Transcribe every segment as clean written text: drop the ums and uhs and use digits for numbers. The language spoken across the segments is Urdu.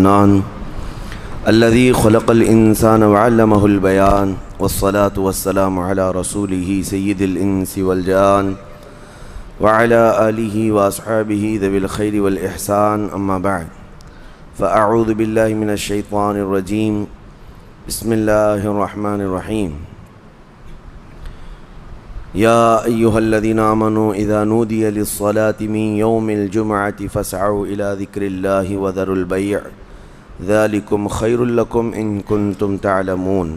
نان الذي خلق الإنسان وعلمه البيان والصلاة والسلام على رسوله سيد الإنس والجان وعلى آله وأصحابه ذوي الخير والإحسان أما بعد فأعوذ بالله من الشيطان الرجيم بسم الله الرحمن الرحيم يا أيها الذين آمنوا إذا نودي للصلاة من يوم الجمعة فاسعوا إلى ذكر الله وذروا البيع ذلكم خير لكم إن كنتم تعلمون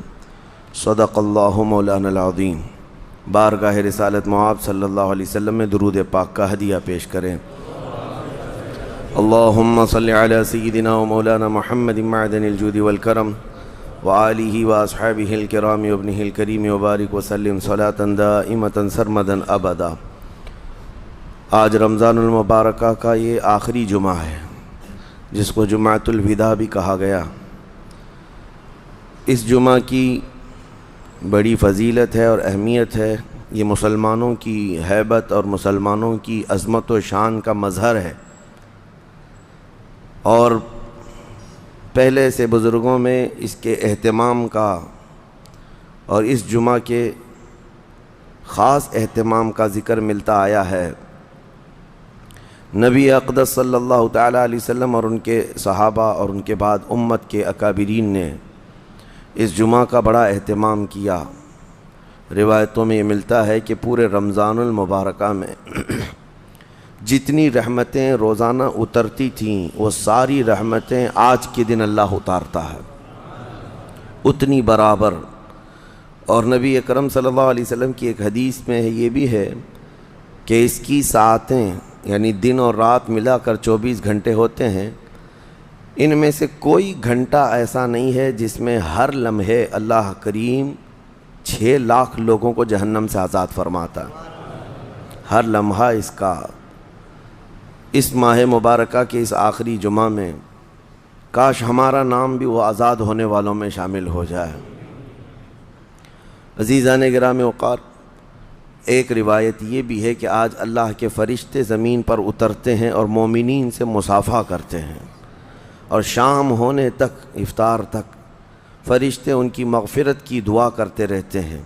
صدق الله مولانا العظيم۔ بارگاہ رسالت معاب صلی اللہ علیہ وسلم میں درود پاک کا ہدیہ پیش کریں۔ اللہم صلی علی سیدنا و مولانا محمد معدن الجود والکرم وآلہ واصحابہ الکرام وابنہ الکریم وبارک وسلم صلاة دائمة سرمدا ابدا۔ آج رمضان المبارکہ کا یہ آخری جمعہ ہے جس کو جمعۃ الوداع بھی کہا گیا۔ اس جمعہ کی بڑی فضیلت ہے اور اہمیت ہے۔ یہ مسلمانوں کی ہیبت اور مسلمانوں کی عظمت و شان کا مظہر ہے، اور پہلے سے بزرگوں میں اس کے اہتمام کا اور اس جمعہ کے خاص اہتمام کا ذکر ملتا آیا ہے۔ نبی اقدس صلی اللہ تعالیٰ علیہ وسلم اور ان کے صحابہ اور ان کے بعد امت کے اکابرین نے اس جمعہ کا بڑا اہتمام کیا۔ روایتوں میں یہ ملتا ہے کہ پورے رمضان المبارکہ میں جتنی رحمتیں روزانہ اترتی تھیں وہ ساری رحمتیں آج کے دن اللہ اتارتا ہے، اتنی برابر۔ اور نبی اکرم صلی اللہ علیہ وسلم کی ایک حدیث میں یہ بھی ہے کہ اس کی ساعتیں یعنی دن اور رات ملا کر 24 گھنٹے ہوتے ہیں، ان میں سے کوئی گھنٹہ ایسا نہیں ہے جس میں ہر لمحے اللہ کریم 6 لاکھ لوگوں کو جہنم سے آزاد فرماتا ہے۔ ہر لمحہ اس کا اس ماہ مبارکہ کے اس آخری جمعہ میں کاش ہمارا نام بھی وہ آزاد ہونے والوں میں شامل ہو جائے۔ عزیزان گرامی وقار، ایک روایت یہ بھی ہے کہ آج اللہ کے فرشتے زمین پر اترتے ہیں اور مومنین سے مصافحہ کرتے ہیں، اور شام ہونے تک افطار تک فرشتے ان کی مغفرت کی دعا کرتے رہتے ہیں۔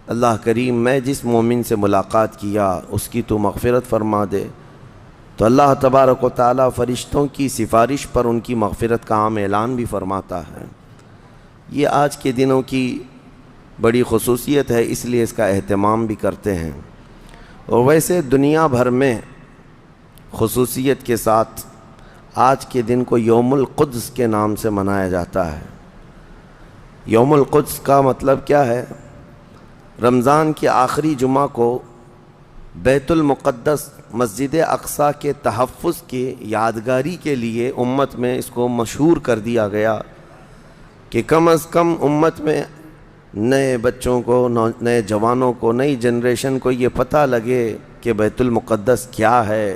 اللہ کریم میں جس مومن سے ملاقات کیا اس کی تو مغفرت فرما دے، تو اللہ تبارک و تعالیٰ فرشتوں کی سفارش پر ان کی مغفرت کا عام اعلان بھی فرماتا ہے۔ یہ آج کے دنوں کی بڑی خصوصیت ہے، اس لیے اس کا اہتمام بھی کرتے ہیں۔ اور ویسے دنیا بھر میں خصوصیت کے ساتھ آج کے دن کو یوم القدس کے نام سے منایا جاتا ہے۔ یوم القدس کا مطلب کیا ہے؟ رمضان کے آخری جمعہ کو بیت المقدس مسجد اقصیٰ کے تحفظ کی یادگاری کے لیے امت میں اس کو مشہور کر دیا گیا کہ کم از کم امت میں نئے بچوں کو، نئے جوانوں کو، نئی جنریشن کو یہ پتہ لگے کہ بیت المقدس کیا ہے،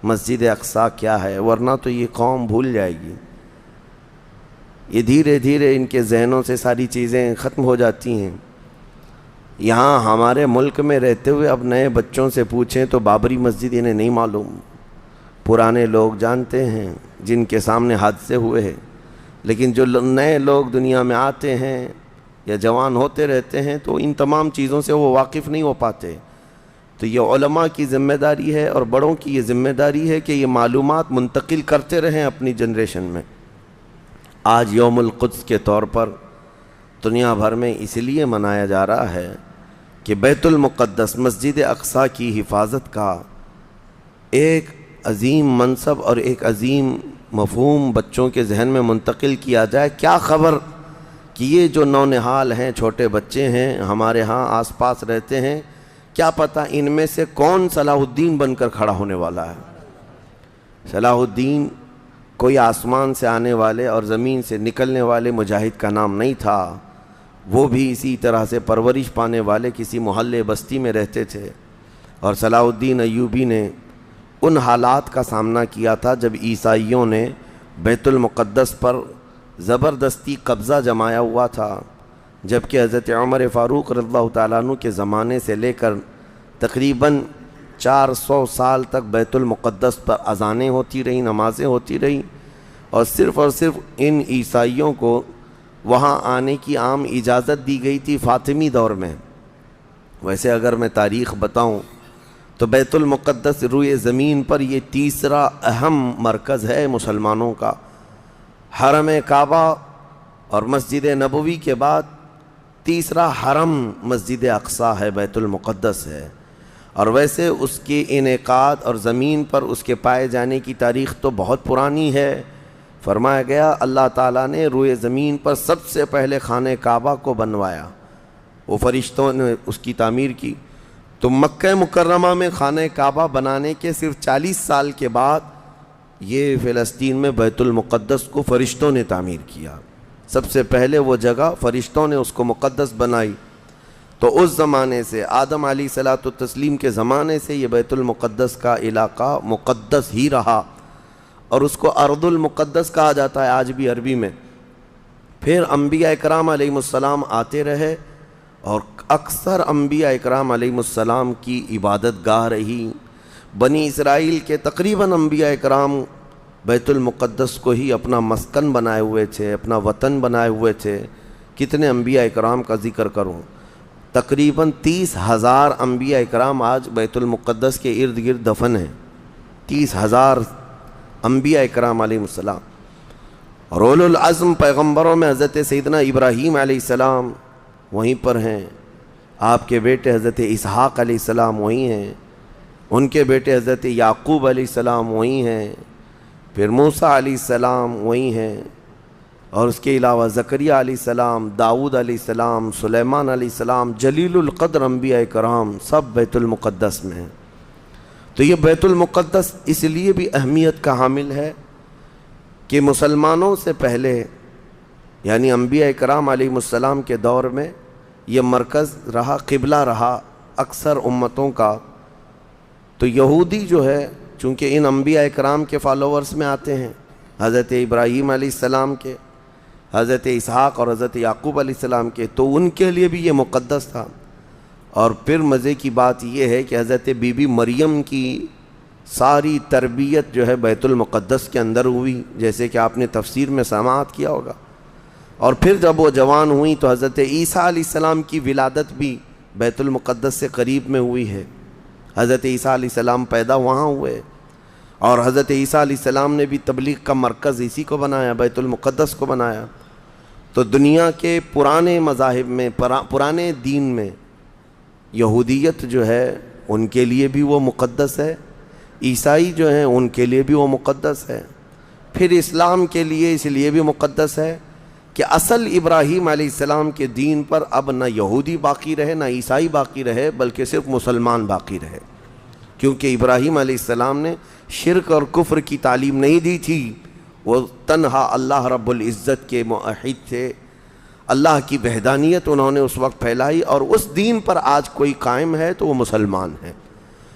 مسجد اقصیٰ کیا ہے، ورنہ تو یہ قوم بھول جائے گی۔ یہ دھیرے دھیرے ان کے ذہنوں سے ساری چیزیں ختم ہو جاتی ہیں۔ یہاں ہمارے ملک میں رہتے ہوئے اب نئے بچوں سے پوچھیں تو بابری مسجد انہیں نہیں معلوم۔ پرانے لوگ جانتے ہیں جن کے سامنے حادثے ہوئے ہیں، لیکن جو نئے لوگ دنیا میں آتے ہیں یا جوان ہوتے رہتے ہیں تو ان تمام چیزوں سے وہ واقف نہیں ہو پاتے۔ تو یہ علماء کی ذمہ داری ہے اور بڑوں کی یہ ذمہ داری ہے کہ یہ معلومات منتقل کرتے رہیں اپنی جنریشن میں۔ آج یوم القدس کے طور پر دنیا بھر میں اس لیے منایا جا رہا ہے کہ بیت المقدس مسجد اقصیٰ کی حفاظت کا ایک عظیم منصب اور ایک عظیم مفہوم بچوں کے ذہن میں منتقل کیا جائے۔ کیا خبر کہ یہ جو نونہال ہیں، چھوٹے بچے ہیں، ہمارے ہاں آس پاس رہتے ہیں، کیا پتہ ان میں سے کون صلاح الدین بن کر کھڑا ہونے والا ہے۔ صلاح الدین کوئی آسمان سے آنے والے اور زمین سے نکلنے والے مجاہد کا نام نہیں تھا، وہ بھی اسی طرح سے پرورش پانے والے کسی محلے بستی میں رہتے تھے، اور صلاح الدین ایوبی نے ان حالات کا سامنا کیا تھا جب عیسائیوں نے بیت المقدس پر زبردستی قبضہ جمایا ہوا تھا، جبکہ حضرت عمر فاروق رضی اللہ تعالیٰ عنہ کے زمانے سے لے کر تقریباً 400 سال تک بیت المقدس پر اذانیں ہوتی رہیں، نمازیں ہوتی رہیں، اور صرف ان عیسائیوں کو وہاں آنے کی عام اجازت دی گئی تھی فاطمی دور میں۔ ویسے اگر میں تاریخ بتاؤں تو بیت المقدس روئے زمین پر یہ تیسرا اہم مرکز ہے مسلمانوں کا۔ حرم کعبہ اور مسجد نبوی کے بعد تیسرا حرم مسجد اقصیٰ ہے، بیت المقدس ہے۔ اور ویسے اس کے انعقاد اور زمین پر اس کے پائے جانے کی تاریخ تو بہت پرانی ہے۔ فرمایا گیا اللہ تعالیٰ نے روئے زمین پر سب سے پہلے خانہ کعبہ کو بنوایا، وہ فرشتوں نے اس کی تعمیر کی۔ تو مکہ مکرمہ میں خانہ کعبہ بنانے کے صرف 40 سال کے بعد یہ فلسطین میں بیت المقدس کو فرشتوں نے تعمیر کیا۔ سب سے پہلے وہ جگہ فرشتوں نے اس کو مقدس بنائی۔ تو اس زمانے سے آدم علیہ الصلوۃ والتسلیم کے زمانے سے یہ بیت المقدس کا علاقہ مقدس ہی رہا، اور اس کو ارض المقدس کہا جاتا ہے آج بھی عربی میں۔ پھر انبیاء اکرام علیہ السلام آتے رہے، اور اکثر انبیاء اکرام علیہ السلام کی عبادت گاہ رہی۔ بنی اسرائیل کے تقریباً انبیاء اکرام بیت المقدس کو ہی اپنا مسکن بنائے ہوئے تھے، اپنا وطن بنائے ہوئے تھے۔ کتنے انبیاء اکرام کا ذکر کروں، تقریباً 30,000 انبیاء اکرام آج بیت المقدس کے ارد گرد دفن ہیں۔ 30,000 انبیاء اکرام علیہ السلام۔ اور اولو العزم پیغمبروں میں حضرت سیدنا ابراہیم علیہ السلام وہیں پر ہیں، آپ کے بیٹے حضرت اسحاق علیہ السلام وہیں ہیں، ان کے بیٹے حضرت یعقوب علیہ السلام وہیں ہیں، پھر موسیٰ علیہ السلام وہیں ہیں، اور اس کے علاوہ زکریہ علیہ السلام، داؤد علیہ السلام، سلیمان علیہ السلام، جلیل القدر انبیاء کرام سب بیت المقدس میں ہیں۔ تو یہ بیت المقدس اس لیے بھی اہمیت کا حامل ہے کہ مسلمانوں سے پہلے یعنی انبیاء کرام علیہ السلام کے دور میں یہ مرکز رہا، قبلہ رہا اکثر امتوں کا۔ تو یہودی جو ہے چونکہ ان انبیاء کرام کے فالوورز میں آتے ہیں، حضرت ابراہیم علیہ السلام کے، حضرت اسحاق اور حضرت یعقوب علیہ السلام کے، تو ان کے لیے بھی یہ مقدس تھا۔ اور پھر مزے کی بات یہ ہے کہ حضرت بی بی مریم کی ساری تربیت جو ہے بیت المقدس کے اندر ہوئی، جیسے کہ آپ نے تفسیر میں سماعت کیا ہوگا۔ اور پھر جب وہ جوان ہوئیں تو حضرت عیسیٰ علیہ السلام کی ولادت بھی بیت المقدس سے قریب میں ہوئی ہے۔ حضرت عیسیٰ علیہ السلام پیدا وہاں ہوئے، اور حضرت عیسیٰ علیہ السلام نے بھی تبلیغ کا مرکز اسی کو بنایا، بیت المقدس کو بنایا۔ تو دنیا کے پرانے مذاہب میں، پرانے دین میں یہودیت جو ہے ان کے لیے بھی وہ مقدس ہے، عیسائی جو ہیں ان کے لیے بھی وہ مقدس ہے، پھر اسلام کے لیے اس لیے بھی مقدس ہے کہ اصل ابراہیم علیہ السلام کے دین پر اب نہ یہودی باقی رہے نہ عیسائی باقی رہے، بلکہ صرف مسلمان باقی رہے، کیونکہ ابراہیم علیہ السلام نے شرک اور کفر کی تعلیم نہیں دی تھی، وہ تنہا اللہ رب العزت کے موحد تھے۔ اللہ کی وحدانیت انہوں نے اس وقت پھیلائی، اور اس دین پر آج کوئی قائم ہے تو وہ مسلمان ہے۔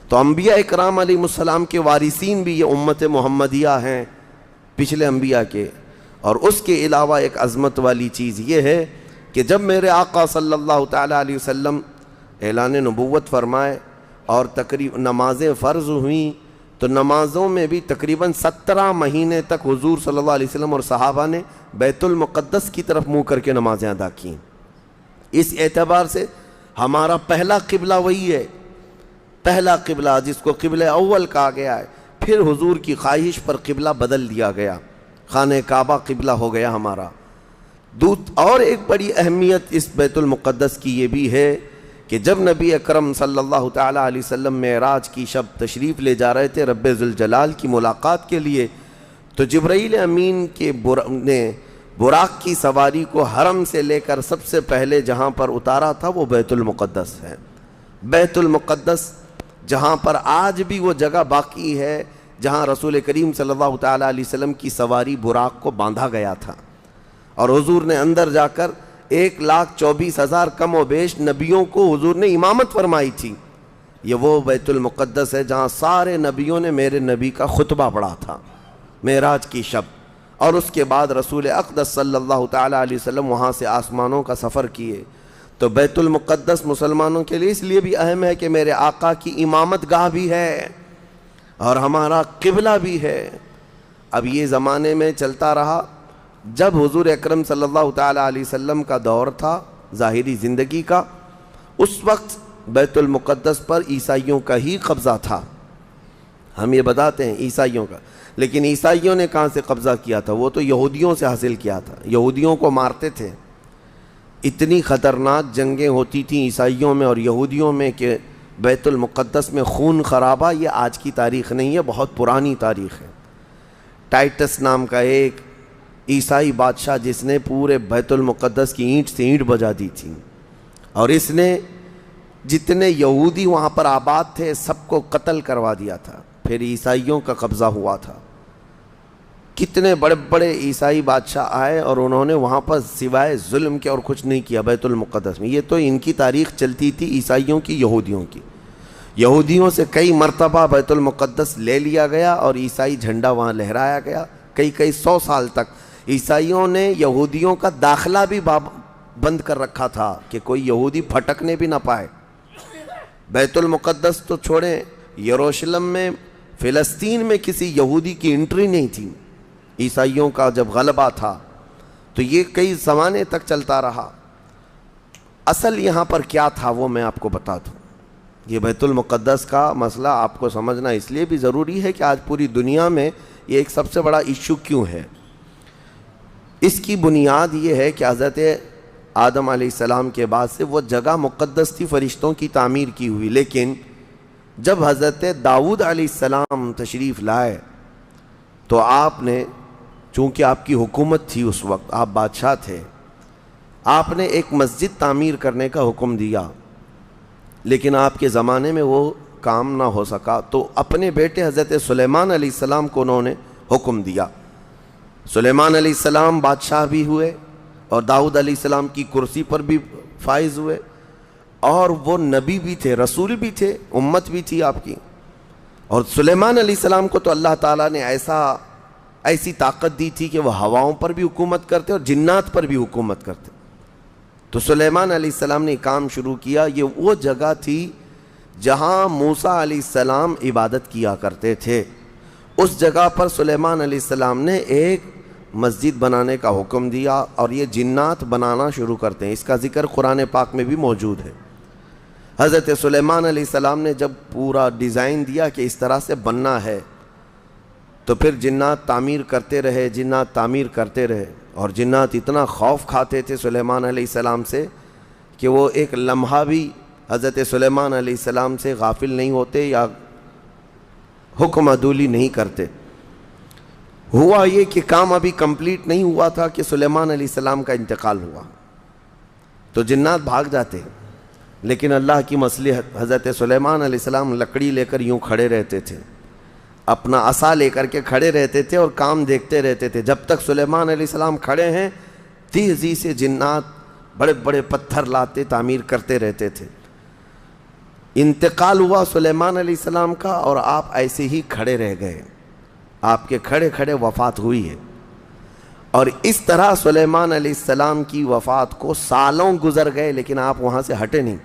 تو انبیاء اکرام علیہ السلام کے وارثین بھی یہ امت محمدیہ ہیں پچھلے انبیاء کے۔ اور اس کے علاوہ ایک عظمت والی چیز یہ ہے کہ جب میرے آقا صلی اللہ تعالیٰ علیہ وسلم اعلان نبوت فرمائے اور نمازیں فرض ہوئیں، تو نمازوں میں بھی تقریباً 17 مہینے تک حضور صلی اللہ علیہ وسلم اور صحابہ نے بیت المقدس کی طرف منہ کر کے نمازیں ادا کیں۔ اس اعتبار سے ہمارا پہلا قبلہ وہی ہے، پہلا قبلہ جس کو قبلہ اول کہا گیا ہے۔ پھر حضور کی خواہش پر قبلہ بدل دیا گیا، خانہ کعبہ قبلہ ہو گیا ہمارا۔ اور ایک بڑی اہمیت اس بیت المقدس کی یہ بھی ہے کہ جب نبی اکرم صلی اللہ تعالیٰ علیہ وسلم معراج کی شب تشریف لے جا رہے تھے رب ذوالجلال کی ملاقات کے لیے، تو جبرائیل امین کے نے براق کی سواری کو حرم سے لے کر سب سے پہلے جہاں پر اتارا تھا وہ بیت المقدس ہے۔ بیت المقدس جہاں پر آج بھی وہ جگہ باقی ہے جہاں رسول کریم صلی اللہ تعالیٰ علیہ وسلم کی سواری براق کو باندھا گیا تھا، اور حضور نے اندر جا کر 1,24,000 کم و بیش نبیوں کو حضور نے امامت فرمائی تھی۔ یہ وہ بیت المقدس ہے جہاں سارے نبیوں نے میرے نبی کا خطبہ پڑھا تھا معراج کی شب، اور اس کے بعد رسول اقدس صلی اللہ تعالیٰ علیہ وسلم وہاں سے آسمانوں کا سفر کیے۔ تو بیت المقدس مسلمانوں کے لیے اس لیے بھی اہم ہے کہ میرے آقا کی امامت گاہ بھی ہے اور ہمارا قبلہ بھی ہے۔ اب یہ زمانے میں چلتا رہا، جب حضور اکرم صلی اللہ تعالیٰ علیہ وسلم کا دور تھا ظاہری زندگی کا، اس وقت بیت المقدس پر عیسائیوں کا ہی قبضہ تھا. ہم یہ بتاتے ہیں عیسائیوں کا، لیکن عیسائیوں نے کہاں سے قبضہ کیا تھا؟ وہ تو یہودیوں سے حاصل کیا تھا. یہودیوں کو مارتے تھے. اتنی خطرناک جنگیں ہوتی تھیں عیسائیوں میں اور یہودیوں میں کہ بیت المقدس میں خون خرابہ یہ آج کی تاریخ نہیں ہے، بہت پرانی تاریخ ہے. ٹائٹس نام کا ایک عیسائی بادشاہ جس نے پورے بیت المقدس کی اینٹ سے اینٹ بجا دی تھی، اور اس نے جتنے یہودی وہاں پر آباد تھے سب کو قتل کروا دیا تھا. پھر عیسائیوں کا قبضہ ہوا تھا. کتنے بڑے بڑے عیسائی بادشاہ آئے اور انہوں نے وہاں پر سوائے ظلم کے اور کچھ نہیں کیا بیت المقدس میں. یہ تو ان کی تاریخ چلتی تھی عیسائیوں کی، یہودیوں کی. یہودیوں سے کئی مرتبہ بیت المقدس لے لیا گیا اور عیسائی جھنڈا وہاں لہرایا گیا. کئی 100 سال تک عیسائیوں نے یہودیوں کا داخلہ بھی بند کر رکھا تھا کہ کوئی یہودی پھٹکنے بھی نہ پائے. بیت المقدس تو چھوڑیں، یروشلم میں فلسطین میں کسی یہودی کی انٹری نہیں تھی. عیسائیوں کا جب غلبہ تھا تو یہ کئی زمانے تک چلتا رہا. اصل یہاں پر کیا تھا وہ میں آپ کو بتا دوں. یہ بیت المقدس کا مسئلہ آپ کو سمجھنا اس لیے بھی ضروری ہے کہ آج پوری دنیا میں یہ ایک سب سے بڑا ایشو کیوں ہے. اس کی بنیاد یہ ہے کہ حضرت آدم علیہ السلام کے بعد سے وہ جگہ مقدس تھی، فرشتوں کی تعمیر کی ہوئی. لیکن جب حضرت داؤد علیہ السلام تشریف لائے تو آپ نے، چونکہ آپ کی حکومت تھی اس وقت، آپ بادشاہ تھے، آپ نے ایک مسجد تعمیر کرنے کا حکم دیا. لیکن آپ کے زمانے میں وہ کام نہ ہو سکا تو اپنے بیٹے حضرت سلیمان علیہ السلام کو انہوں نے حکم دیا. سلیمان علیہ السلام بادشاہ بھی ہوئے اور داؤد علیہ السلام کی کرسی پر بھی فائز ہوئے، اور وہ نبی بھی تھے، رسول بھی تھے، امت بھی تھی آپ کی. اور سلیمان علیہ السلام کو تو اللہ تعالیٰ نے ایسی طاقت دی تھی کہ وہ ہواؤں پر بھی حکومت کرتے اور جنات پر بھی حکومت کرتے. تو سلیمان علیہ السلام نے کام شروع کیا. یہ وہ جگہ تھی جہاں موسیٰ علیہ السلام عبادت کیا کرتے تھے. اس جگہ پر سلیمان علیہ السلام نے ایک مسجد بنانے کا حکم دیا اور یہ جنات بنانا شروع کرتے ہیں. اس کا ذکر قرآن پاک میں بھی موجود ہے. حضرت سلیمان علیہ السلام نے جب پورا ڈیزائن دیا کہ اس طرح سے بننا ہے تو پھر جنات تعمیر کرتے رہے، جنات تعمیر کرتے رہے. اور جنات اتنا خوف کھاتے تھے سلیمان علیہ السلام سے کہ وہ ایک لمحہ بھی حضرت سلیمان علیہ السلام سے غافل نہیں ہوتے یا حکم عدولی نہیں کرتے. ہوا یہ کہ کام ابھی کمپلیٹ نہیں ہوا تھا کہ سلیمان علیہ السلام کا انتقال ہوا تو جنات بھاگ جاتے. لیکن اللہ کی مصلحت، حضرت سلیمان علیہ السلام لکڑی لے کر یوں کھڑے رہتے تھے، اپنا عصا لے کر کے کھڑے رہتے تھے اور کام دیکھتے رہتے تھے. جب تک سلیمان علیہ السلام کھڑے ہیں تیزی سے جنات بڑے بڑے پتھر لاتے تعمیر کرتے رہتے تھے. انتقال ہوا سلیمان علیہ السلام کا اور آپ ایسے ہی کھڑے رہ گئے. آپ کے کھڑے کھڑے وفات ہوئی ہے. اور اس طرح سلیمان علیہ السلام کی وفات کو سالوں گزر گئے لیکن آپ وہاں سے ہٹے نہیں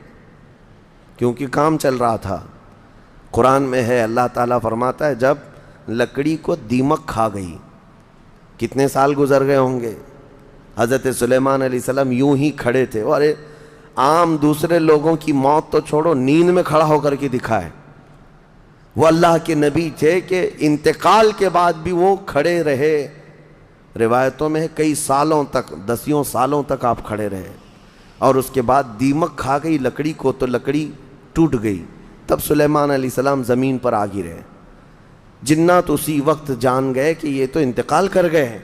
کیونکہ کام چل رہا تھا. قرآن میں ہے، اللہ تعالیٰ فرماتا ہے جب لکڑی کو دیمک کھا گئی، کتنے سال گزر گئے ہوں گے. حضرت سلیمان علیہ السلام یوں ہی کھڑے تھے. اور عام دوسرے لوگوں کی موت تو چھوڑو، نیند میں کھڑا ہو کر کے دکھائے. وہ اللہ کے نبی تھے کہ انتقال کے بعد بھی وہ کھڑے رہے. روایتوں میں کئی سالوں تک، 10 سالوں تک آپ کھڑے رہے. اور اس کے بعد دیمک کھا گئی لکڑی کو تو لکڑی ٹوٹ گئی. تب سلیمان علیہ السلام زمین پر آ گرے. جنات اسی وقت جان گئے کہ یہ تو انتقال کر گئے.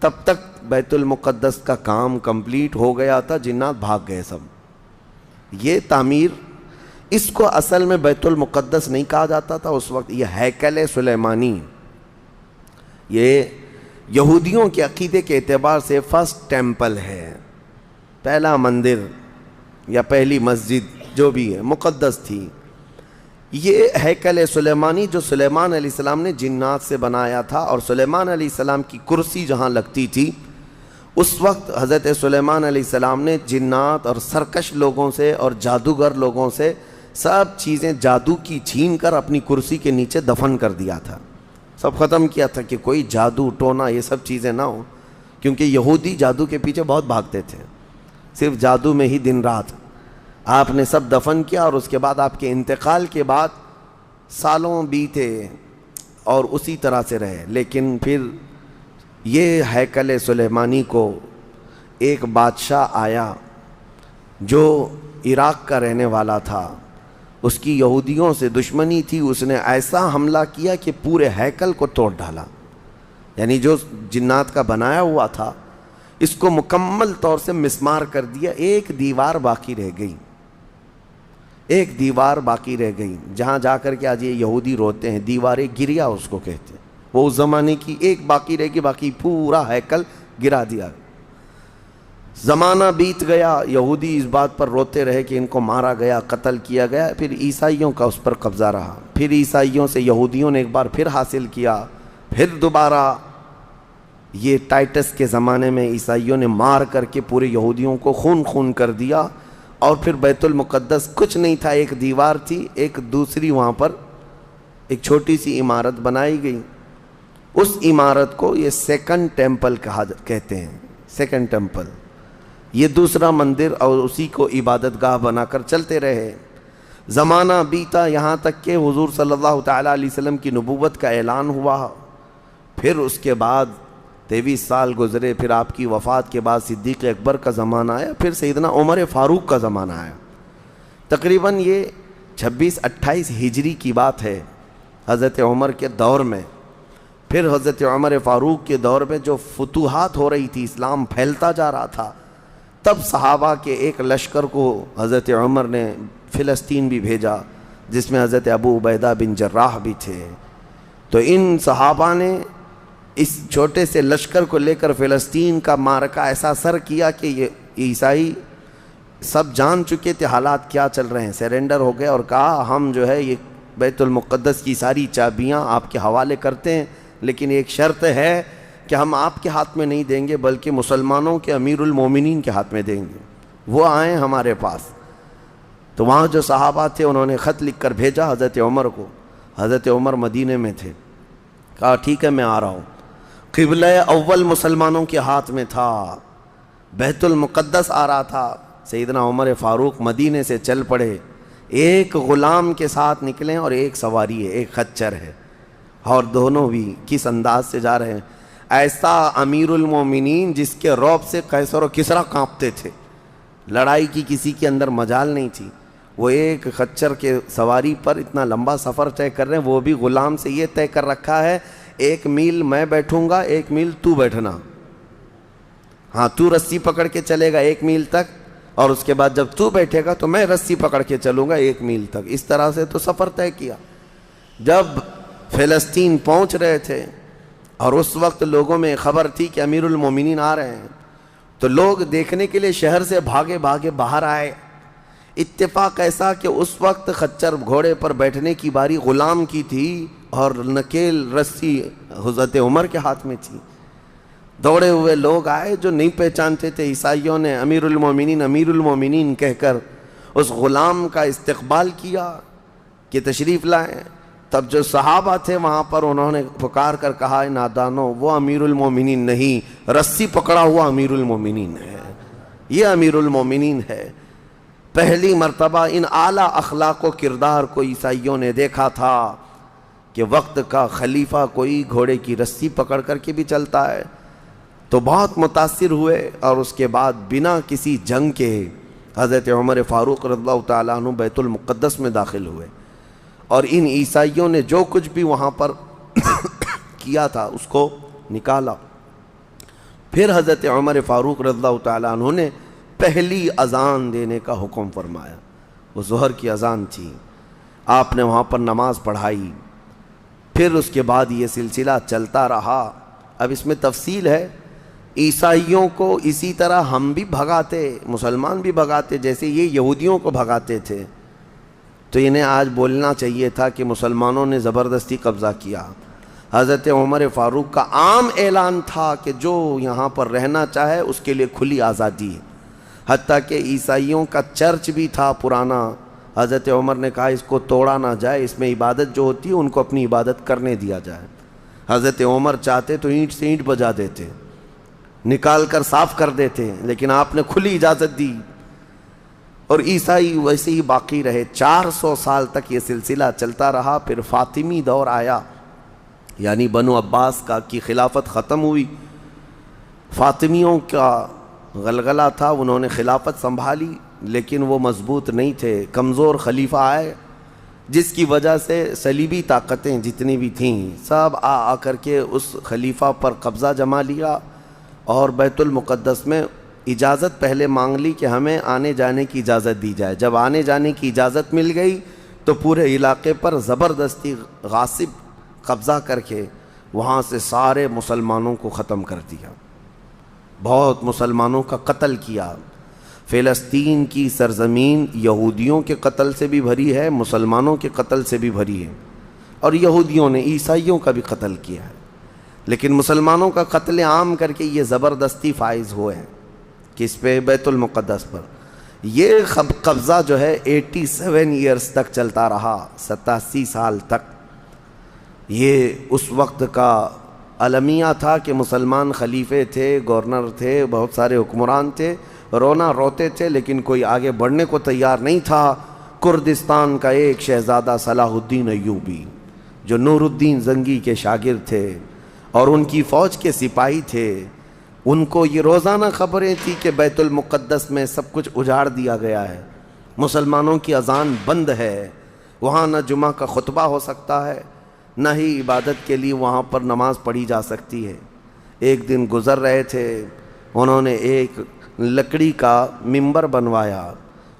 تب تک بیت المقدس کا کام کمپلیٹ ہو گیا تھا، جنات بھاگ گئے سب. یہ تعمیر، اس کو اصل میں بیت المقدس نہیں کہا جاتا تھا اس وقت، یہ ہیکل سلیمانی. یہ یہودیوں کے عقیدے کے اعتبار سے فرسٹ ٹیمپل ہے، پہلا مندر یا پہلی مسجد جو بھی ہے مقدس تھی. یہ ہیکل سلیمانی جو سلیمان علیہ السلام نے جنات سے بنایا تھا، اور سلیمان علیہ السلام کی کرسی جہاں لگتی تھی اس وقت حضرت سلیمان علیہ السلام نے جنات اور سرکش لوگوں سے اور جادوگر لوگوں سے سب چیزیں جادو کی چھین کر اپنی کرسی کے نیچے دفن کر دیا تھا. سب ختم کیا تھا کہ کوئی جادو ٹونا یہ سب چیزیں نہ ہوں، کیونکہ یہودی جادو کے پیچھے بہت بھاگتے تھے، صرف جادو میں ہی دن رات۔ آپ نے سب دفن کیا اور اس کے بعد آپ کے انتقال کے بعد سالوں بیتے اور اسی طرح سے رہے، لیکن پھر یہ ہیکل سلیمانی کو ایک بادشاہ آیا جو عراق کا رہنے والا تھا، اس کی یہودیوں سے دشمنی تھی، اس نے ایسا حملہ کیا کہ پورے ہیکل کو توڑ ڈالا، یعنی جو جنات کا بنایا ہوا تھا اس کو مکمل طور سے مسمار کر دیا، ایک دیوار باقی رہ گئی، ایک دیوار باقی رہ گئی، جہاں جا کر کے آج یہ یہودی روتے ہیں، دیوار گریا اس کو کہتے ہیں، وہ اس زمانے کی ایک باقی رہ گئی، باقی پورا ہیکل گرا دیا۔ زمانہ بیت گیا، یہودی اس بات پر روتے رہے کہ ان کو مارا گیا، قتل کیا گیا، پھر عیسائیوں کا اس پر قبضہ رہا، پھر عیسائیوں سے یہودیوں نے ایک بار پھر حاصل کیا، پھر دوبارہ یہ ٹائٹس کے زمانے میں عیسائیوں نے مار کر کے پورے یہودیوں کو خون خون کر دیا، اور پھر بیت المقدس کچھ نہیں تھا، ایک دیوار تھی، ایک دوسری وہاں پر ایک چھوٹی سی عمارت بنائی گئی، اس عمارت کو یہ سیکنڈ ٹیمپل کہتے ہیں، سیکنڈ ٹیمپل، یہ دوسرا مندر، اور اسی کو عبادت گاہ بنا کر چلتے رہے۔ زمانہ بیتا یہاں تک کہ حضور صلی اللہ تعالیٰ علیہ وسلم کی نبوت کا اعلان ہوا، پھر اس کے بعد 23 سال گزرے، پھر آپ کی وفات کے بعد صدیق اکبر کا زمانہ آیا، پھر سیدنا عمر فاروق کا زمانہ آیا۔ تقریباً یہ 26-28 ہجری کی بات ہے، حضرت عمر کے دور میں۔ پھر حضرت عمر فاروق کے دور میں جو فتوحات ہو رہی تھی، اسلام پھیلتا جا رہا تھا، تب صحابہ کے ایک لشکر کو حضرت عمر نے فلسطین بھی بھیجا، جس میں حضرت ابو عبیدہ بن جراح بھی تھے۔ تو ان صحابہ نے اس چھوٹے سے لشکر کو لے کر فلسطین کا معرکہ ایسا سر کیا کہ یہ عیسائی سب جان چکے تھے حالات کیا چل رہے ہیں، سیرنڈر ہو گئے اور کہا ہم جو ہے یہ بیت المقدس کی ساری چابیاں آپ کے حوالے کرتے ہیں، لیکن ایک شرط ہے کہ ہم آپ کے ہاتھ میں نہیں دیں گے بلکہ مسلمانوں کے امیر المومنین کے ہاتھ میں دیں گے، وہ آئیں ہمارے پاس۔ تو وہاں جو صحابہ تھے انہوں نے خط لکھ کر بھیجا حضرت عمر کو، حضرت عمر مدینے میں تھے، کہا ٹھیک ہے میں آ رہا ہوں۔ قبلہ اول مسلمانوں کے ہاتھ میں تھا، بیت المقدس آ رہا تھا، سیدنا عمر فاروق مدینے سے چل پڑے، ایک غلام کے ساتھ نکلے اور ایک سواری ہے، ایک خچر ہے، اور دونوں بھی کس انداز سے جا رہے ہیں، ایسا امیر المومنین جس کے رعب سے قیصر و کسریٰ کانپتے تھے، لڑائی کی کسی کے اندر مجال نہیں تھی، وہ ایک خچر کے سواری پر اتنا لمبا سفر طے کر رہے ہیں، وہ بھی غلام سے یہ طے کر رکھا ہے 1 میل میں بیٹھوں گا، 1 میل تو بیٹھنا، ہاں تو رسی پکڑ کے چلے گا 1 میل تک، اور اس کے بعد جب تو بیٹھے گا تو میں رسی پکڑ کے چلوں گا 1 میل تک، اس طرح سے تو سفر طے کیا۔ جب فلسطین پہنچ رہے تھے اور اس وقت لوگوں میں خبر تھی کہ امیر المومنین آ رہے ہیں، تو لوگ دیکھنے کے لیے شہر سے بھاگے بھاگے باہر آئے۔ اتفاق ایسا کہ اس وقت خچر گھوڑے پر بیٹھنے کی باری غلام کی تھی اور نکیل رسی حضرت عمر کے ہاتھ میں تھی۔ دوڑے ہوئے لوگ آئے جو نہیں پہچانتے تھے، عیسائیوں نے امیر المومنین کہہ کر اس غلام کا استقبال کیا کہ تشریف لائیں۔ تب جو صحابہ تھے وہاں پر انہوں نے پکار کر کہا نادانو، وہ امیر المومنین نہیں، رسی پکڑا ہوا امیر المومنین ہے، یہ امیر المومنین ہے۔ پہلی مرتبہ ان اعلیٰ اخلاق و کردار کو عیسائیوں نے دیکھا تھا کہ وقت کا خلیفہ کوئی گھوڑے کی رسی پکڑ کر کے بھی چلتا ہے، تو بہت متاثر ہوئے، اور اس کے بعد بنا کسی جنگ کے حضرت عمر فاروق رضی اللہ تعالیٰ عنہ بیت المقدس میں داخل ہوئے، اور ان عیسائیوں نے جو کچھ بھی وہاں پر کیا تھا اس کو نکالا۔ پھر حضرت عمر فاروق رضی اللہ تعالیٰ عنہ نے پہلی اذان دینے کا حکم فرمایا، وہ ظہر کی اذان تھی، آپ نے وہاں پر نماز پڑھائی۔ پھر اس کے بعد یہ سلسلہ چلتا رہا۔ اب اس میں تفصیل ہے، عیسائیوں کو اسی طرح ہم بھی بھگاتے، مسلمان بھی بھگاتے، جیسے یہ یہودیوں کو بھگاتے تھے، تو انہیں آج بولنا چاہیے تھا کہ مسلمانوں نے زبردستی قبضہ کیا۔ حضرت عمر فاروق کا عام اعلان تھا کہ جو یہاں پر رہنا چاہے اس کے لیے کھلی آزادی ہے، حتیٰ کہ عیسائیوں کا چرچ بھی تھا پرانا، حضرت عمر نے کہا اس کو توڑا نہ جائے، اس میں عبادت جو ہوتی ہے ان کو اپنی عبادت کرنے دیا جائے۔ حضرت عمر چاہتے تو اینٹ سے اینٹ بجا دیتے، نکال کر صاف کر دیتے، لیکن آپ نے کھلی اجازت دی، اور عیسائی ویسے ہی باقی رہے۔ 400 سال تک یہ سلسلہ چلتا رہا۔ پھر فاطمی دور آیا، یعنی بنو عباس کی خلافت ختم ہوئی، فاطمیوں کا غلغلہ تھا، انہوں نے خلافت سنبھالی، لیکن وہ مضبوط نہیں تھے، کمزور خلیفہ آئے، جس کی وجہ سے صلیبی طاقتیں جتنی بھی تھیں سب آ کر کے اس خلیفہ پر قبضہ جما لیا، اور بیت المقدس میں اجازت پہلے مانگ لی کہ ہمیں آنے جانے کی اجازت دی جائے۔ جب آنے جانے کی اجازت مل گئی تو پورے علاقے پر زبردستی غاصب قبضہ کر کے وہاں سے سارے مسلمانوں کو ختم کر دیا، بہت مسلمانوں کا قتل کیا۔ فلسطین کی سرزمین یہودیوں کے قتل سے بھی بھری ہے، مسلمانوں کے قتل سے بھی بھری ہے، اور یہودیوں نے عیسائیوں کا بھی قتل کیا ہے، لیکن مسلمانوں کا قتل عام کر کے یہ زبردستی فائز ہوئے ہیں کہ اس پہ بیت المقدس پر یہ قبضہ جو ہے 87 ایئرز تک چلتا رہا، 87 سال تک۔ یہ اس وقت کا المیہ تھا کہ مسلمان خلیفے تھے، گورنر تھے، بہت سارے حکمران تھے، رونا روتے تھے، لیکن کوئی آگے بڑھنے کو تیار نہیں تھا۔ کردستان کا ایک شہزادہ صلاح الدین ایوبی، جو نور الدین زنگی کے شاگرد تھے اور ان کی فوج کے سپاہی تھے، ان کو یہ روزانہ خبریں تھی کہ بیت المقدس میں سب کچھ اجاڑ دیا گیا ہے، مسلمانوں کی اذان بند ہے، وہاں نہ جمعہ کا خطبہ ہو سکتا ہے، نہ ہی عبادت کے لیے وہاں پر نماز پڑھی جا سکتی ہے۔ ایک دن گزر رہے تھے، انہوں نے ایک لکڑی کا ممبر بنوایا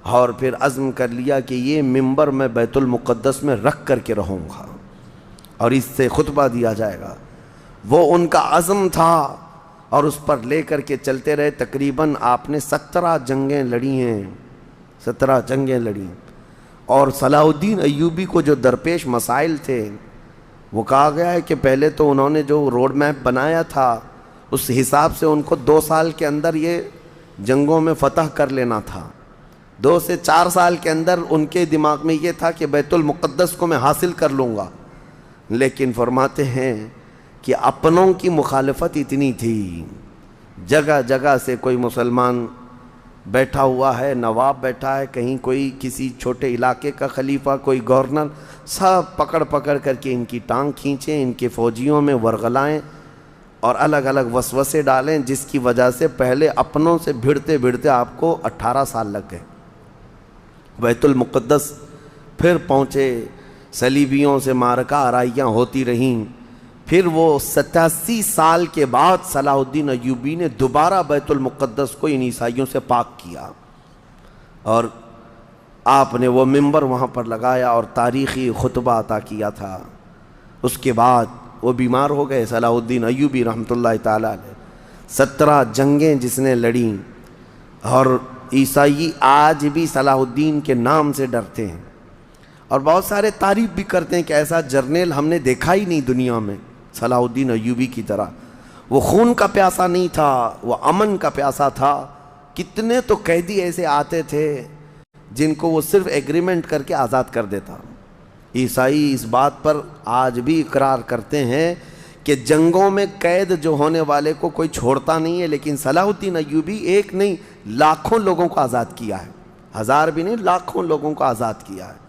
اور پھر عزم کر لیا کہ یہ ممبر میں بیت المقدس میں رکھ کر کے رہوں گا اور اس سے خطبہ دیا جائے گا۔ وہ ان کا عزم تھا اور اس پر لے کر کے چلتے رہے۔ تقریباً آپ نے 17 جنگیں لڑی ہیں، 17 جنگیں لڑی، اور صلاح الدین ایوبی کو جو درپیش مسائل تھے وہ کہا گیا ہے کہ پہلے تو انہوں نے جو روڈ میپ بنایا تھا اس حساب سے ان کو 2 سال کے اندر یہ جنگوں میں فتح کر لینا تھا، 2 سے 4 سال کے اندر ان کے دماغ میں یہ تھا کہ بیت المقدس کو میں حاصل کر لوں گا، لیکن فرماتے ہیں کہ اپنوں کی مخالفت اتنی تھی، جگہ جگہ سے کوئی مسلمان بیٹھا ہوا ہے، نواب بیٹھا ہے، کہیں کوئی کسی چھوٹے علاقے کا خلیفہ، کوئی گورنر، سب پکڑ پکڑ کر کے ان کی ٹانگ کھینچیں، ان کے فوجیوں میں ورغلائیں اور الگ الگ وسوسے ڈالیں، جس کی وجہ سے پہلے اپنوں سے بھڑتے بھڑتے آپ کو 18 سال لگ گئے۔ بیت المقدس پھر پہنچے، صلیبیوں سے معرکہ آرائیاں ہوتی رہیں، پھر وہ 87 سال کے بعد صلاح الدین ایوبی نے دوبارہ بیت المقدس کو ان عیسائیوں سے پاک کیا، اور آپ نے وہ ممبر وہاں پر لگایا اور تاریخی خطبہ عطا کیا تھا۔ اس کے بعد وہ بیمار ہو گئے صلاح الدین ایوبی رحمۃ اللہ تعالیٰ علیہ۔ 17 جنگیں جس نے لڑیں، اور عیسائی آج بھی صلاح الدین کے نام سے ڈرتے ہیں، اور بہت سارے تعریف بھی کرتے ہیں کہ ایسا جرنیل ہم نے دیکھا ہی نہیں دنیا میں صلاح الدین ایوبی کی طرح۔ وہ خون کا پیاسا نہیں تھا، وہ امن کا پیاسا تھا۔ کتنے تو قیدی ایسے آتے تھے جن کو وہ صرف ایگریمنٹ کر کے آزاد کر دیتا۔ عیسائی اس بات پر آج بھی اقرار کرتے ہیں کہ جنگوں میں قید جو ہونے والے کو کوئی چھوڑتا نہیں ہے، لیکن صلاح الدین ایوبی ایک نہیں لاکھوں لوگوں کو آزاد کیا ہے، 1000 بھی نہیں، لاکھوں لوگوں کو آزاد کیا ہے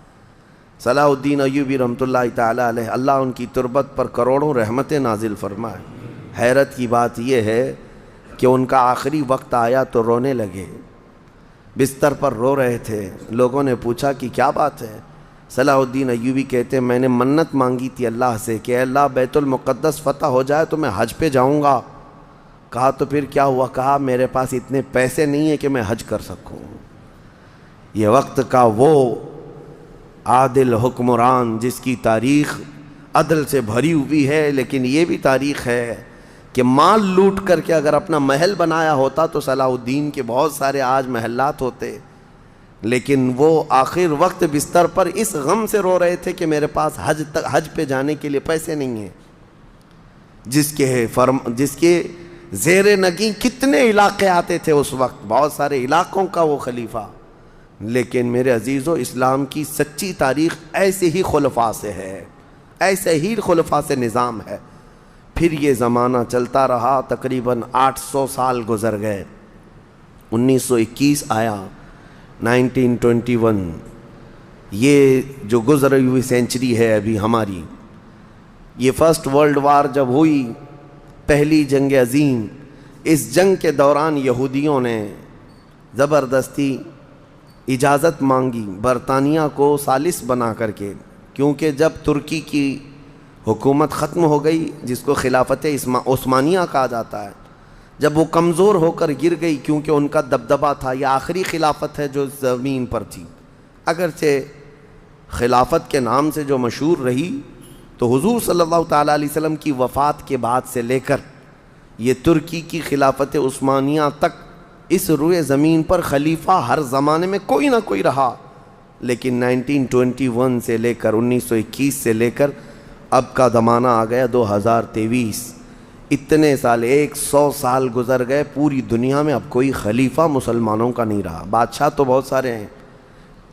صلاح الدین ایوبی رحمۃ اللہ تعالیٰ علیہ۔ اللہ ان کی تربت پر کروڑوں رحمتیں نازل فرمائے۔ حیرت کی بات یہ ہے کہ ان کا آخری وقت آیا تو رونے لگے، بستر پر رو رہے تھے۔ لوگوں نے پوچھا کہ کیا بات ہے؟ صلاح الدین ایوبی کہتے ہیں میں نے منت مانگی تھی اللہ سے کہ اے اللہ بیت المقدس فتح ہو جائے تو میں حج پہ جاؤں گا۔ کہا تو پھر کیا ہوا؟ کہا میرے پاس اتنے پیسے نہیں ہیں کہ میں حج کر سکوں۔ یہ وقت کا وہ عادل حکمران جس کی تاریخ عدل سے بھری ہوئی ہے، لیکن یہ بھی تاریخ ہے کہ مال لوٹ کر کے اگر اپنا محل بنایا ہوتا تو صلاح الدین کے بہت سارے آج محلات ہوتے، لیکن وہ آخر وقت بستر پر اس غم سے رو رہے تھے کہ میرے پاس حج پہ جانے کے لیے پیسے نہیں ہیں، جس کے زیر نگیں کتنے علاقے آتے تھے اس وقت، بہت سارے علاقوں کا وہ خلیفہ۔ لیکن میرے عزیزو، اسلام کی سچی تاریخ ایسے ہی خلفاء سے ہے، ایسے ہی خلفاء سے نظام ہے۔ پھر یہ زمانہ چلتا رہا، تقریباً 800 سال گزر گئے، 1921 آیا، 1921، یہ جو گزری ہوئی سینچری ہے ابھی ہماری، یہ فرسٹ ورلڈ وار جب ہوئی، پہلی جنگ عظیم، اس جنگ کے دوران یہودیوں نے زبردستی اجازت مانگی برطانیہ کو ثالث بنا کر کے، کیونکہ جب ترکی کی حکومت ختم ہو گئی، جس کو خلافت عثمانیہ کہا جاتا ہے، جب وہ کمزور ہو کر گر گئی، کیونکہ ان کا دبدبہ تھا، یہ آخری خلافت ہے جو زمین پر تھی، اگرچہ خلافت کے نام سے جو مشہور رہی، تو حضور صلی اللہ تعالیٰ علیہ وسلم کی وفات کے بعد سے لے کر یہ ترکی کی خلافت عثمانیہ تک اس روئے زمین پر خلیفہ ہر زمانے میں کوئی نہ کوئی رہا، لیکن 1921 سے لے کر 1921 سے لے کر اب کا زمانہ آ گیا 2023، اتنے سال، 100 سال گزر گئے، پوری دنیا میں اب کوئی خلیفہ مسلمانوں کا نہیں رہا۔ بادشاہ تو بہت سارے ہیں،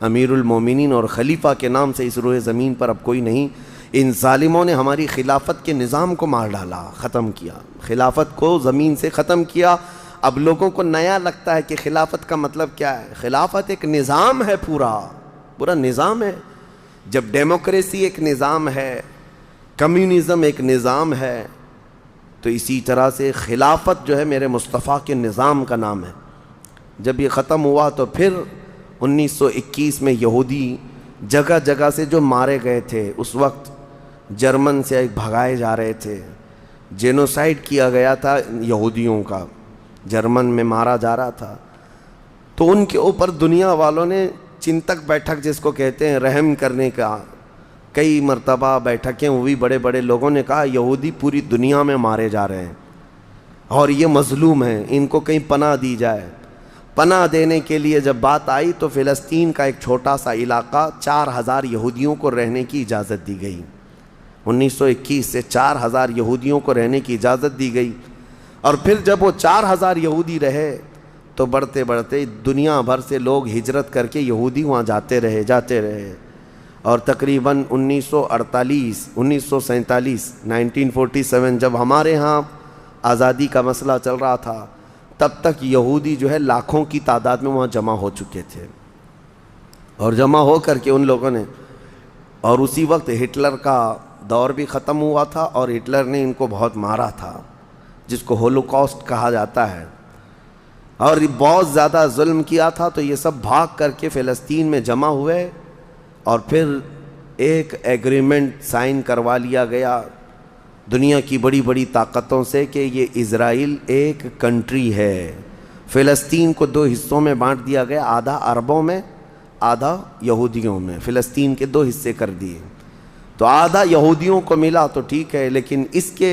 امیر المومنین اور خلیفہ کے نام سے اس روئے زمین پر اب کوئی نہیں۔ ان ظالموں نے ہماری خلافت کے نظام کو مار ڈالا، ختم کیا، خلافت کو زمین سے ختم کیا۔ اب لوگوں کو نیا لگتا ہے کہ خلافت کا مطلب کیا ہے۔ خلافت ایک نظام ہے، پورا نظام ہے۔ جب ڈیموکریسی ایک نظام ہے، کمیونزم ایک نظام ہے، تو اسی طرح سے خلافت جو ہے میرے مصطفیٰ کے نظام کا نام ہے۔ جب یہ ختم ہوا تو پھر 1921 میں یہودی جگہ جگہ سے جو مارے گئے تھے، اس وقت جرمن سے بھگائے جا رہے تھے، جینوسائیڈ کیا گیا تھا یہودیوں کا، جرمن میں مارا جا رہا تھا، تو ان کے اوپر دنیا والوں نے چنتک بیٹھک جس کو کہتے ہیں رحم کرنے کا، کئی مرتبہ بیٹھکیں ہوئی، بڑے بڑے لوگوں نے کہا یہودی پوری دنیا میں مارے جا رہے ہیں اور یہ مظلوم ہیں، ان کو کہیں پناہ دی جائے۔ پناہ دینے کے لیے جب بات آئی تو فلسطین کا ایک چھوٹا سا علاقہ 4000 یہودیوں کو رہنے کی اجازت دی گئی۔ 1921 سے 4000 یہودیوں کو رہنے کی اجازت دی گئی، اور پھر جب وہ 4000 یہودی رہے تو بڑھتے بڑھتے دنیا بھر سے لوگ ہجرت کر کے یہودی وہاں جاتے رہے، اور تقریباً 1948 1947 1947 جب ہمارے ہاں آزادی کا مسئلہ چل رہا تھا، تب تک یہودی جو ہے لاکھوں کی تعداد میں وہاں جمع ہو چکے تھے، اور جمع ہو کر کے ان لوگوں نے، اور اسی وقت ہٹلر کا دور بھی ختم ہوا تھا، اور ہٹلر نے ان کو بہت مارا تھا، جس کو ہولوکاسٹ کہا جاتا ہے، اور بہت زیادہ ظلم کیا تھا، تو یہ سب بھاگ کر کے فلسطین میں جمع ہوئے، اور پھر ایک ایگریمنٹ سائن کروا لیا گیا دنیا کی بڑی بڑی طاقتوں سے کہ یہ اسرائیل ایک کنٹری ہے۔ فلسطین کو 2 حصوں میں بانٹ دیا گیا، آدھا عربوں میں، آدھا یہودیوں میں، فلسطین کے 2 حصے کر دیے، تو آدھا یہودیوں کو ملا تو ٹھیک ہے، لیکن اس کے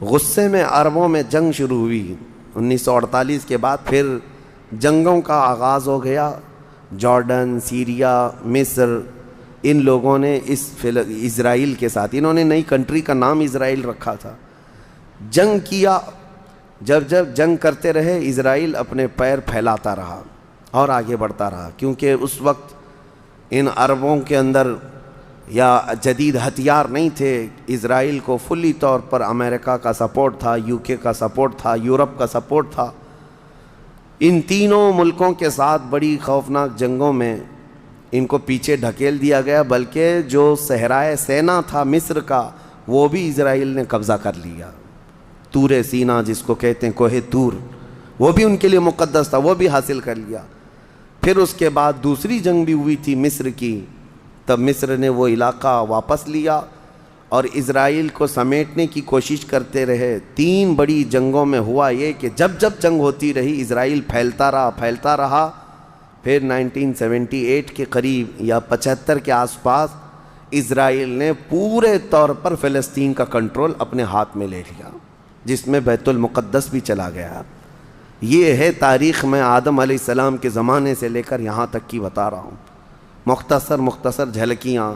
غصے میں عربوں میں جنگ شروع ہوئی۔ 1948 کے بعد پھر جنگوں کا آغاز ہو گیا، جارڈن، سیریا، مصر، ان لوگوں نے اس اسرائیل کے ساتھ، انہوں نے نئی کنٹری کا نام اسرائیل رکھا تھا، جنگ کیا۔ جب جنگ کرتے رہے، اسرائیل اپنے پیر پھیلاتا رہا اور آگے بڑھتا رہا، کیونکہ اس وقت ان عربوں کے اندر یا جدید ہتھیار نہیں تھے۔ اسرائیل کو فلی طور پر امریکہ کا سپورٹ تھا، UK کا سپورٹ تھا، یورپ کا سپورٹ تھا۔ ان تینوں ملکوں کے ساتھ بڑی خوفناک جنگوں میں ان کو پیچھے ڈھکیل دیا گیا، بلکہ جو صحرائے سینا تھا مصر کا، وہ بھی اسرائیل نے قبضہ کر لیا۔ طور سینا جس کو کہتے ہیں، کوہ طور، وہ بھی ان کے لیے مقدس تھا، وہ بھی حاصل کر لیا۔ پھر اس کے بعد دوسری جنگ بھی ہوئی تھی مصر کی، تب مصر نے وہ علاقہ واپس لیا اور اسرائیل کو سمیٹنے کی کوشش کرتے رہے۔ 3 بڑی جنگوں میں ہوا یہ کہ جب جنگ ہوتی رہی، اسرائیل پھیلتا رہا۔ پھر 1978 کے قریب یا 75 کے آس پاس اسرائیل نے پورے طور پر فلسطین کا کنٹرول اپنے ہاتھ میں لے لیا، جس میں بیت المقدس بھی چلا گیا۔ یہ ہے تاریخ میں آدم علیہ السلام کے زمانے سے لے کر یہاں تک کی بتا رہا ہوں، مختصر جھلکیاں۔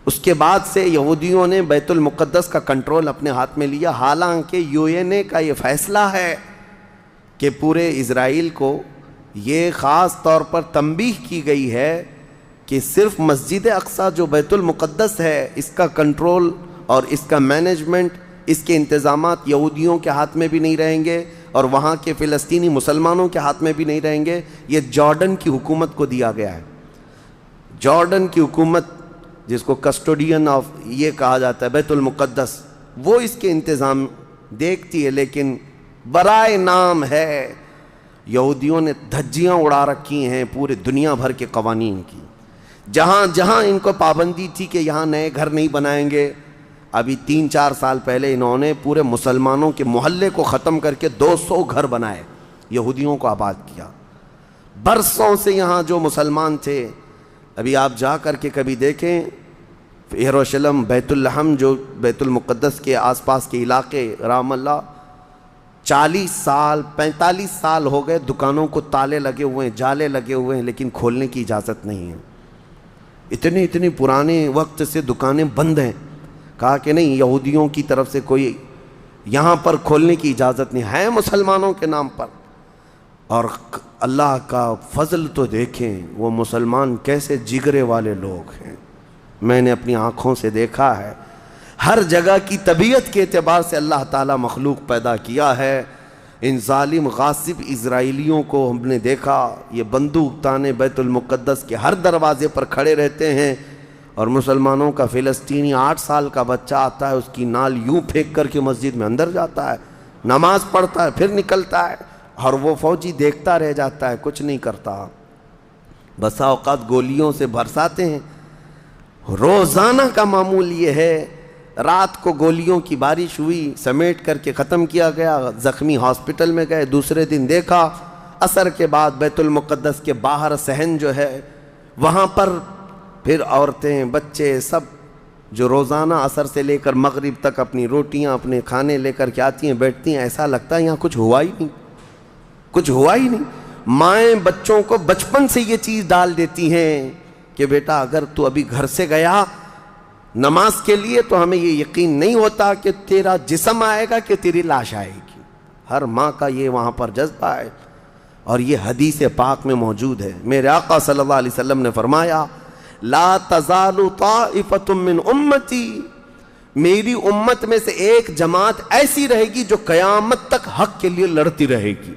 اس کے بعد سے یہودیوں نے بیت المقدس کا کنٹرول اپنے ہاتھ میں لیا، حالانکہ UN کا یہ فیصلہ ہے کہ پورے اسرائیل کو یہ خاص طور پر تنبیہ کی گئی ہے کہ صرف مسجد اقصیٰ جو بیت المقدس ہے، اس کا کنٹرول اور اس کا مینجمنٹ اس کے انتظامات یہودیوں کے ہاتھ میں بھی نہیں رہیں گے اور وہاں کے فلسطینی مسلمانوں کے ہاتھ میں بھی نہیں رہیں گے، یہ جارڈن کی حکومت کو دیا گیا ہے۔ جارڈن کی حکومت، جس کو کسٹوڈین آف یہ کہا جاتا ہے بیت المقدس، وہ اس کے انتظام دیکھتی ہے، لیکن برائے نام ہے یہودیوں نے دھجیاں اڑا رکھی ہیں پورے دنیا بھر کے قوانین کی۔ جہاں جہاں ان کو پابندی تھی کہ یہاں نئے گھر نہیں بنائیں گے، ابھی 3-4 سال پہلے انہوں نے پورے مسلمانوں کے محلے کو ختم کر کے 200 گھر بنائے، یہودیوں کو آباد کیا۔ برسوں سے یہاں جو مسلمان تھے، ابھی آپ جا کر کے کبھی دیکھیں یروشلم، بیت الحم، جو بیت المقدس کے آس پاس کے علاقے، رحم اللہ، 40 سال 45 سال ہو گئے دکانوں کو تالے لگے ہوئے ہیں، جالے لگے ہوئے ہیں، لیکن کھولنے کی اجازت نہیں ہے۔ اتنے پرانے وقت سے دکانیں بند ہیں۔ کہا کہ نہیں، یہودیوں کی طرف سے کوئی یہاں پر کھولنے کی اجازت نہیں ہے، مسلمانوں کے نام پر۔ اور اللہ کا فضل تو دیکھیں، وہ مسلمان کیسے جگرے والے لوگ ہیں، میں نے اپنی آنکھوں سے دیکھا ہے۔ ہر جگہ کی طبیعت کے اعتبار سے اللہ تعالیٰ مخلوق پیدا کیا ہے۔ ان ظالم غاصب اسرائیلیوں کو ہم نے دیکھا، یہ بندوق تانے بیت المقدس کے ہر دروازے پر کھڑے رہتے ہیں، اور مسلمانوں کا فلسطینی 8 سال کا بچہ آتا ہے، اس کی نال یوں پھینک کر کے مسجد میں اندر جاتا ہے، نماز پڑھتا ہے، پھر نکلتا ہے، اور وہ فوجی دیکھتا رہ جاتا ہے، کچھ نہیں کرتا۔ بسا اوقات گولیوں سے برساتے ہیں۔ روزانہ کا معمول یہ ہے، رات کو گولیوں کی بارش ہوئی، سمیٹ کر کے ختم کیا گیا، زخمی ہاسپٹل میں گئے، دوسرے دن دیکھا عصر کے بعد بیت المقدس کے باہر صحن جو ہے وہاں پر پھر عورتیں، بچے، سب جو روزانہ عصر سے لے کر مغرب تک اپنی روٹیاں، اپنے کھانے لے کر کے آتی ہیں، بیٹھتی ہیں، ایسا لگتا ہے یہاں کچھ ہوا ہی نہیں، کچھ ہوا ہی نہیں۔ مائیں بچوں کو بچپن سے یہ چیز ڈال دیتی ہیں کہ بیٹا اگر تو ابھی گھر سے گیا نماز کے لیے تو ہمیں یہ یقین نہیں ہوتا کہ تیرا جسم آئے گا کہ تیری لاش آئے گی۔ ہر ماں کا یہ وہاں پر جذبہ ہے، اور یہ حدیث پاک میں موجود ہے۔ میرے آقا صلی اللہ علیہ وسلم نے فرمایا، لا تزال طائفۃ من امتی، میری امت میں سے ایک جماعت ایسی رہے گی جو قیامت تک حق کے لیے لڑتی رہے گی۔